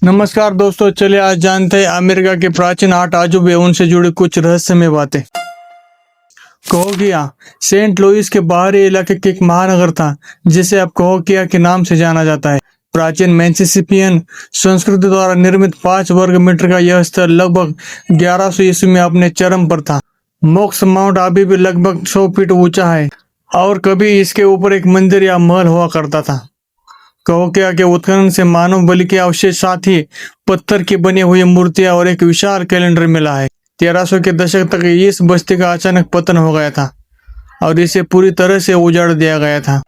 नमस्कार दोस्तों, चलिए आज जानते हैं अमेरिका के प्राचीन 8 अजूबे उनसे जुड़ी कुछ रहस्यमय बातें। कहोकिया सेंट लुइस के बाहरी इलाके के एक महानगर था जिसे अब कहोकिया के नाम से जाना जाता है। प्राचीन मैसिसिपियन संस्कृति द्वारा निर्मित 5 वर्ग मीटर का यह स्थल लगभग 1100 ईस्वी में अपने चरम पर था। मोक्स माउंट अभी भी लगभग 100 फीट ऊंचा है और कभी इसके ऊपर एक मंदिर या महल हुआ करता था। कहोकिया के उत्खनन से मानव बलि के अवशेष, साथ ही पत्थर की बनी हुई मूर्तियां और एक विशाल कैलेंडर मिला है। 1300 के दशक तक इस बस्ती का अचानक पतन हो गया था और इसे पूरी तरह से उजाड़ दिया गया था।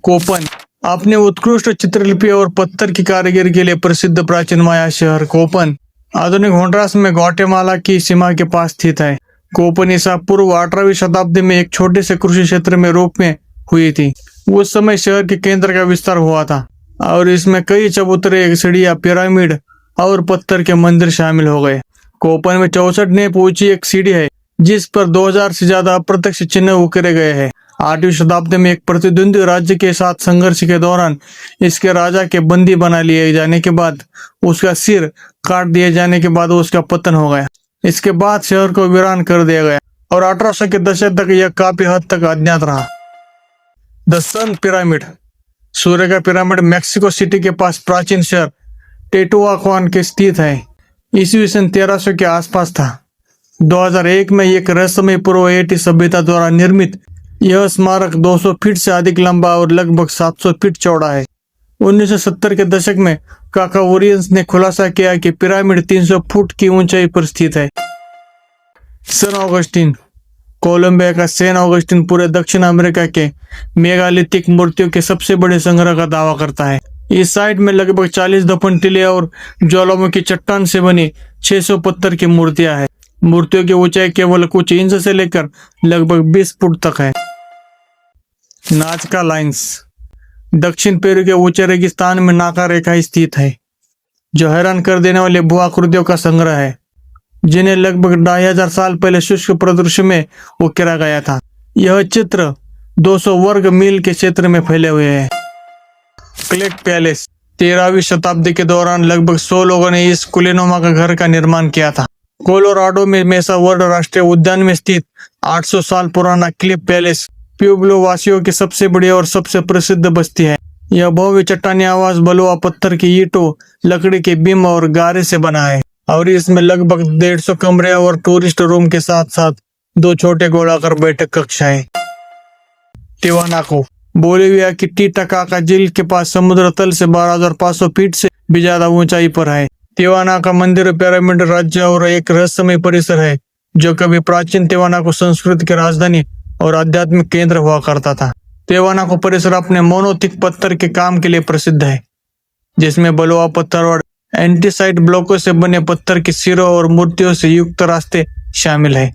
कोपन अपने उत्कृष्ट चित्रलिपि और पत्थर की कारीगरी के लिए प्रसिद्ध प्राचीन माया शहर कोपन आधुनिक होंडुरास में ग्वाटेमाला की सीमा के पास स्थित है। कोपन ईसा पूर्व 18वीं शताब्दी में एक छोटे से कृषि क्षेत्र में रूप में हुई थी। उस समय शहर के केंद्र का विस्तार हुआ था और इसमें कई चबूतरे, सीढ़ियां, पिरामिड और पत्थर के मंदिर शामिल हो गए। कोपन में 64 नेप ऊंची एक सीढ़ी है जिस पर 2000 से ज्यादा अप्रत्यक्ष चिन्ह उकेरे गए हैं। 8वीं शताब्दी में एक प्रतिद्वंदी राज्य के साथ संघर्ष के दौरान इसके राजा के बंदी बना लिए जाने के बाद उसका सिर काट दिए जाने के बाद उसका पतन हो गया। इसके बाद शहर को वीरान कर दिया गया और 1800 के दशक तक यह काफी हद तक अज्ञात रहा। द सन पिरामिड सूर्य का पिरामिड मेक्सिको सिटी के पास प्राचीन शहर टेटुआकान के स्थित है। ईस्वी सन 1300 के आसपास था। 2001 में एक रहस्यमय पूर्व एटी सभ्यता द्वारा निर्मित यह स्मारक 200 फीट से अधिक लंबा और लगभग 700 फीट चौड़ा है। 1970 के दशक में काकावोरियंस ने खुलासा किया कि पिरामिड 300 फुट की ऊंचाई पर स्थित है। सन ऑगस्टिन कोलंबिया का सेंट ऑगस्टिन पूरे दक्षिण अमेरिका के मेगालिथिक मूर्तियों के सबसे बड़े संग्रह का दावा करता है। इस साइट में लगभग 40 दफन टीले और ज्वालामुखी चट्टान से बनी 600 पत्थर की मूर्तियां हैं। मूर्तियों की ऊंचाई केवल कुछ इंच से लेकर लगभग 20 फुट तक है। नाजका लाइन्स दक्षिण पेरू के ऊंचे रेगिस्तान में नाका रेखा स्थित है जो हैरान कर देने वाले भू-आकृतियों का संग्रह है जिन्हें लगभग 2500 साल पहले शुष्क प्रदूषण में उकेरा गया था। यह चित्र 200 वर्ग मील के क्षेत्र में फैले हुए हैं। क्लेक पैलेस 13वीं शताब्दी के दौरान लगभग 100 लोगों ने इस कुलीनुमा का घर का निर्माण किया था। कोलोराडो में मेसा वर्ल्ड राष्ट्रीय उद्यान में स्थित 800 साल पुराना क्लिफ पैलेस प्यूब्लो वासियों की सबसे बड़ी और सबसे प्रसिद्ध बस्ती है। यह भव्य चट्टानी आवास बलुआ पत्थर की ईंटों, लकड़ी के बीम और गारे से बना है और इसमें लगभग 150 कमरे और टूरिस्ट रूम के साथ साथ 2 छोटे गोलाकार बैठक कक्ष है। टिवानाको बोलिविया की टीटाकाका झील के पास समुद्र तल से 12,500 फीट से भी ज्यादा ऊंचाई पर है। तिवानाका मंदिर, पिरामिड, राज्य और एक रहस्यमय परिसर है जो कभी प्राचीन तिवानाको संस्कृति की राजधानी और आध्यात्मिक केंद्र हुआ करता था। तिवानाको परिसर अपने मोनोलिथिक पत्थर के काम के लिए प्रसिद्ध है जिसमें बलुआ पत्थर और एंटीसाइट ब्लॉकों से बने पत्थर की सिरों और मूर्तियों से युक्त रास्ते शामिल है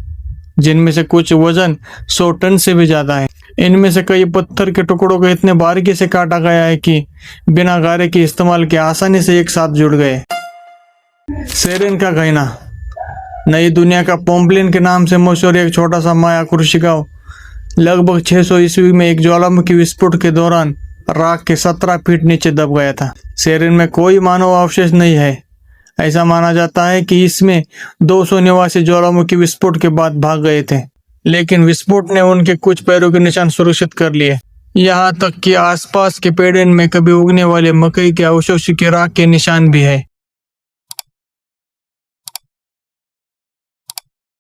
जिनमें से कुछ वजन 100 टन से भी ज्यादा है। इनमें से कई पत्थर के टुकड़ों को इतने बारीकी से काटा गया है कि बिना गारे के इस्तेमाल के आसानी से एक साथ जुड़ गए। सेरेन का गहना नई दुनिया का पोम्पलिन के नाम से मशहूर एक छोटा सा माया कृषि गांव लगभग 600 ईस्वी में एक ज्वालामुखी विस्फोट के दौरान राख के 17 फीट नीचे दब गया था। सेरेन में कोई मानव अवशेष नहीं है। ऐसा माना जाता है कि इसमें 200 निवासी ज्वालामुखी विस्फोट के बाद भाग गए थे, लेकिन विस्फोट ने उनके कुछ पैरों के निशान सुरक्षित कर लिए। यहाँ तक कि आसपास के पेड़ में कभी उगने वाले मकई के अवशेषों के राख के निशान भी है।